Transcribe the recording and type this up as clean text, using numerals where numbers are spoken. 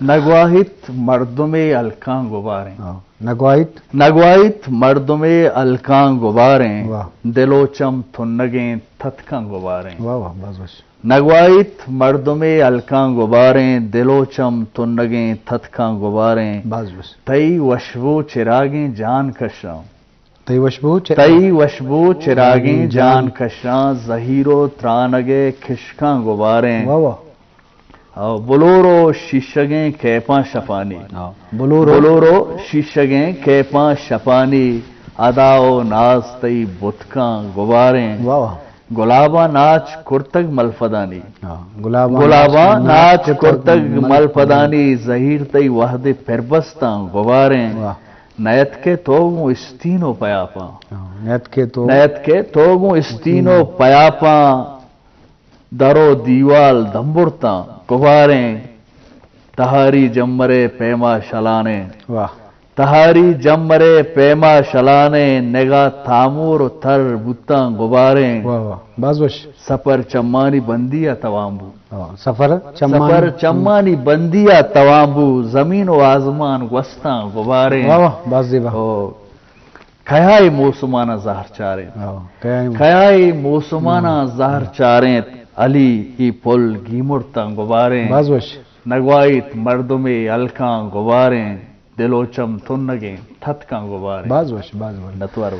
نگواهیت مردم الکان گواریں. نگواہیت مردم الکان گواریں. واہ. دلو چم تھنگیں تھتکان گواریں. واہ واہ باز باش. نگواهیت مردم الکان گواریں. دلو چم تھنگیں تھتکان گواریں. باز باش. تئی وشبو چراغیں جان کشاں. تی وشبو چراغیں جان کشاں. زہیرو ترانگے کھشکاں گواریں. واہ واہ. بلورو شیشگیں کیپاں شپانی. بلورو شیشگیں کیپاں شپانی. اداؤ ناز تئی بتکاں گواریں. واہ واہ. گلابا ناچ کرتگ ملفدانی. گلابا ناچ کرتگ ملفدانی. زہیر تئی وحد پربستاں گواریں. نیت کے توگوں استینو پیاپاں. نیت کے توگوں استینو پیاپاں. درو دیوال دمبرتاں گواریں. تہاری جمرے پیما شلانے. واہ. تہاری جمرے پیما شلانے. نگاہ تامور تھر بتاں گواریں. واہ واہ باز باش. سفر چمانی بندیا توامبو. سفر چمانی بندیا توامبو. زمین و آسمان گوستاں گواریں. واہ واہ باز دیبا. کھیائی موسمانہ زہر چاریں. کھیائی موسمانہ زہر چاریں. علی ہی پل گیمرتاں گواریں. باز باش. نگواہیت مردم الکاں گواریں. دلو چم تھنگیں تھتکاں گواریں. باز باش باز باش. نتوار